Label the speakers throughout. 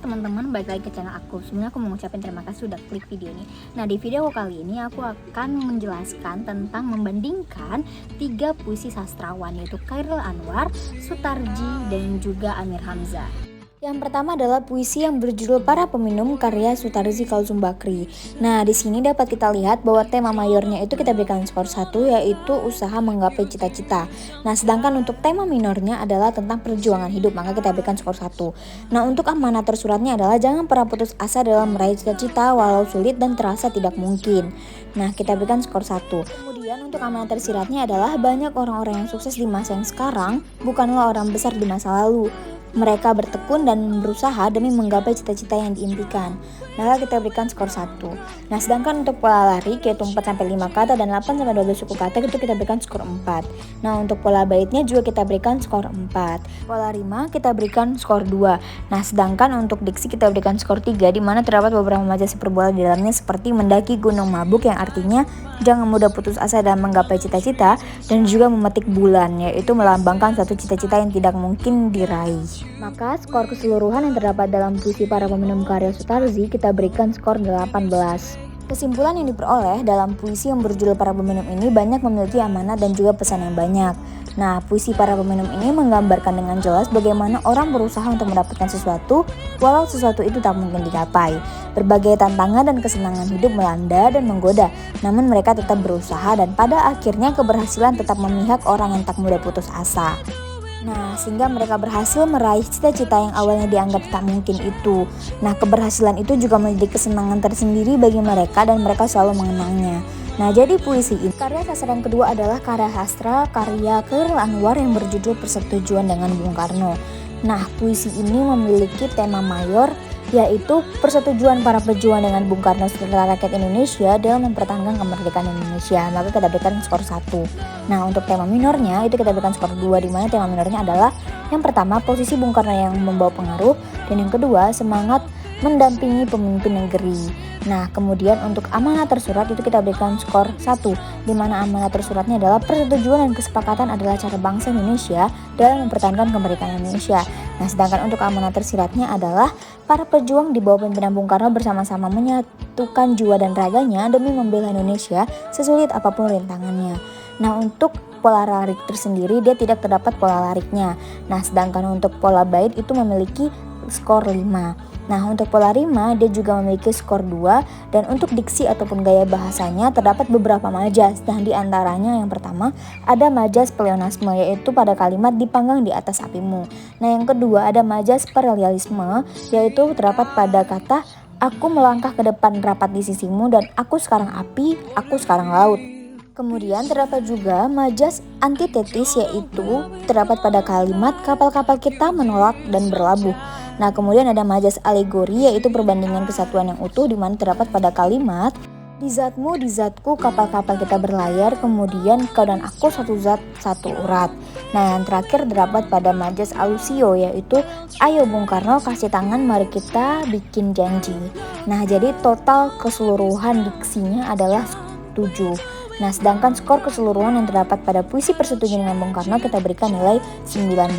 Speaker 1: teman-teman, balik lagi ke channel aku. Sebelumnya aku mau ngucapin terima kasih udah klik video ini. Nah, di video kali ini aku akan menjelaskan tentang membandingkan 3 puisi sastrawan, yaitu Chairil Anwar, Sutarji, dan juga Amir Hamzah. Yang pertama adalah puisi yang berjudul Para Peminum karya Sutarji Kalsum Bakri. Nah, di sini dapat kita lihat bahwa tema mayornya itu kita berikan skor 1, yaitu usaha menggapai cita-cita. Nah, sedangkan untuk tema minornya adalah tentang perjuangan hidup, maka kita berikan skor 1. Nah, untuk amanah tersuratnya adalah jangan pernah putus asa dalam meraih cita-cita walau sulit dan terasa tidak mungkin. Nah, kita berikan skor 1. Kemudian untuk amanah tersiratnya adalah banyak orang-orang yang sukses di masa yang sekarang bukanlah orang besar di masa lalu. Mereka bertekun dan berusaha demi menggapai cita-cita yang diimpikan. Maka kita berikan skor 1. Nah, sedangkan untuk pola lari yaitu 4-5 kata dan 8-12 suku kata itu kita berikan skor 4. Nah, untuk pola baitnya juga kita berikan skor 4. Pola rima kita berikan skor 2. Nah, sedangkan untuk diksi kita berikan skor 3, di mana terdapat beberapa majaz hiperbola di dalamnya seperti mendaki gunung mabuk yang artinya jangan mudah putus asa dalam menggapai cita-cita, dan juga memetik bulan, yaitu melambangkan suatu cita-cita yang tidak mungkin diraih. Maka skor keseluruhan yang terdapat dalam puisi Para Peminum karya Sutarji kita berikan skor 18. Kesimpulan yang diperoleh dalam puisi yang berjudul Para Peminum ini banyak memiliki amanat dan juga pesan yang banyak. Nah, puisi Para Peminum ini menggambarkan dengan jelas bagaimana orang berusaha untuk mendapatkan sesuatu walau sesuatu itu tak mungkin dicapai. Berbagai tantangan dan kesenangan hidup melanda dan menggoda, namun mereka tetap berusaha dan pada akhirnya keberhasilan tetap memihak orang yang tak mudah putus asa. Nah, sehingga mereka berhasil meraih cita-cita yang awalnya dianggap tak mungkin itu. Nah, keberhasilan itu juga menjadi kesenangan tersendiri bagi mereka dan mereka selalu mengenangnya. Nah, jadi puisi ini. Karya sastra yang kedua adalah karya sastra karya Chairil Anwar yang berjudul Persetujuan dengan Bung Karno. Nah, puisi ini memiliki tema mayor yaitu persetujuan para pejuang dengan Bung Karno serta rakyat Indonesia dalam mempertahankan kemerdekaan Indonesia. Maka kita berikan skor 1. Nah, untuk tema minornya itu kita berikan skor 2, di mana tema minornya adalah yang pertama posisi Bung Karno yang membawa pengaruh, dan yang kedua semangat mendampingi pemimpin negeri. Nah, kemudian untuk amanah tersurat itu kita berikan skor 1, di mana amanah tersuratnya adalah persetujuan dan kesepakatan adalah cara bangsa Indonesia dalam mempertahankan kemerdekaan Indonesia. Nah, sedangkan untuk amanah tersiratnya adalah para pejuang di bawah pimpinan Bung Karno bersama-sama menyatukan jiwa dan raganya demi membela Indonesia sesulit apapun rintangannya. Nah, untuk pola larik tersendiri dia tidak terdapat pola lariknya. Nah, sedangkan untuk pola bait itu memiliki skor 5. Nah, untuk pola rima dia juga memiliki skor 2, dan untuk diksi ataupun gaya bahasanya terdapat beberapa majaz. Nah, di antaranya yang pertama ada majaz pleonasme, yaitu pada kalimat dipanggang di atas apimu. Nah, yang kedua ada majaz parallelisme, yaitu terdapat pada kata aku melangkah ke depan rapat di sisimu dan aku sekarang api, aku sekarang laut. Kemudian terdapat juga majaz antitetis, yaitu terdapat pada kalimat kapal-kapal kita menolak dan berlabuh. Nah, kemudian ada majaz alegori, yaitu perbandingan kesatuan yang utuh, di mana terdapat pada kalimat di zatmu, di zatku, kapal-kapal kita berlayar, kemudian kau dan aku satu zat, satu urat. Nah, yang terakhir terdapat pada majaz alusio, yaitu ayo Bung Karno kasih tangan, mari kita bikin janji. Nah, jadi total keseluruhan diksinya adalah 7. Nah, sedangkan skor keseluruhan yang terdapat pada puisi Persetujuan dengan Bung Karno kita berikan nilai 19.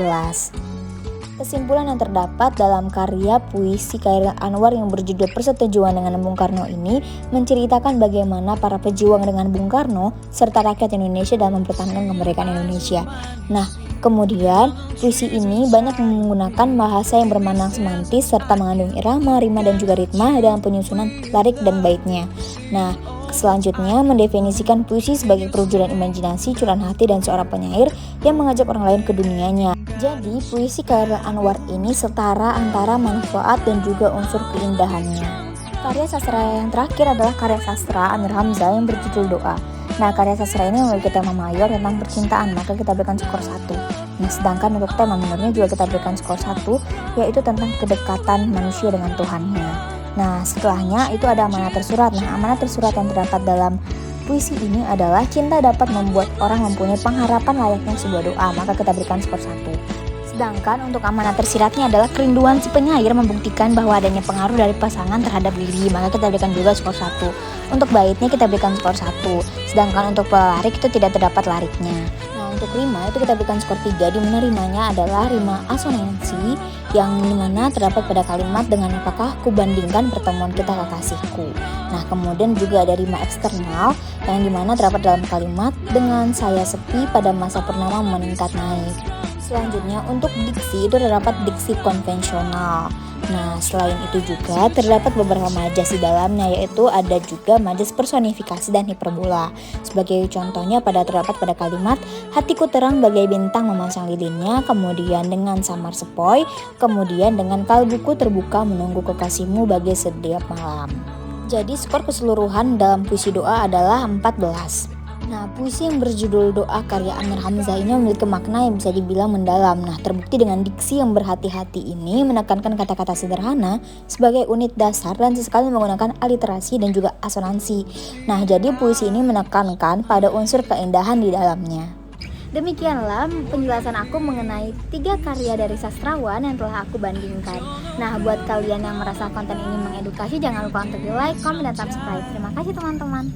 Speaker 1: Kesimpulan yang terdapat dalam karya puisi Chairil Anwar yang berjudul Persetujuan dengan Bung Karno ini menceritakan bagaimana para pejuang dengan Bung Karno serta rakyat Indonesia dalam mempertahankan kemerdekaan Indonesia. Nah, kemudian puisi ini banyak menggunakan bahasa yang bermakna semantis serta mengandung irama, rima, dan juga ritma dalam penyusunan lirik dan baitnya. Nah, selanjutnya mendefinisikan puisi sebagai perwujudan imajinasi, curahan hati, dan seorang penyair yang mengajak orang lain ke dunianya. Jadi puisi Chairil Anwar ini setara antara manfaat dan juga unsur keindahannya. Karya sastra yang terakhir adalah karya sastra Amir Hamzah yang berjudul Doa. Nah, karya sastra ini memiliki tema mayor tentang percintaan, maka kita berikan skor 1. Nah, sedangkan untuk tema minornya juga kita berikan skor 1, yaitu tentang kedekatan manusia dengan Tuhannya. Nah, setelahnya itu ada amanah tersurat. Nah, amanah tersurat yang terdapat dalam puisi ini adalah cinta dapat membuat orang mempunyai pengharapan layaknya sebuah doa, maka kita berikan skor 1. Sedangkan untuk amanah tersiratnya adalah kerinduan si penyair membuktikan bahwa adanya pengaruh dari pasangan terhadap diri, maka kita berikan juga skor 1. Untuk baitnya kita berikan skor 1. Sedangkan untuk pola larik itu tidak terdapat lariknya. Nah, untuk rima itu kita berikan skor 3, di mana rimanya adalah rima asonansi yang dimana terdapat pada kalimat dengan apakah ku bandingkan pertemuan kita kekasihku. Nah kemudian juga ada rima eksternal yang dimana terdapat dalam kalimat dengan saya sepi pada masa purnama meningkat naik. Selanjutnya untuk diksi itu terdapat diksi konvensional. Nah selain itu juga terdapat beberapa majas di dalamnya, yaitu ada juga majas personifikasi dan hiperbola. Sebagai contohnya terdapat pada kalimat hatiku terang bagai bintang memasang lilinnya, kemudian dengan samar sepoi, kemudian dengan kalbuku terbuka menunggu kekasihmu bagai setiap malam. Jadi skor keseluruhan dalam puisi doa adalah 14. Nah, puisi yang berjudul Doa karya Amir Hamzah ini memiliki makna yang bisa dibilang mendalam. Nah, terbukti dengan diksi yang berhati-hati ini menekankan kata-kata sederhana sebagai unit dasar dan sesekali menggunakan aliterasi dan juga asonansi. Nah, jadi puisi ini menekankan pada unsur keindahan di dalamnya. Demikianlah penjelasan aku mengenai 3 karya dari sastrawan yang telah aku bandingkan. Nah, buat kalian yang merasa konten ini mengedukasi, jangan lupa untuk di like, comment, dan subscribe. Terima kasih teman-teman.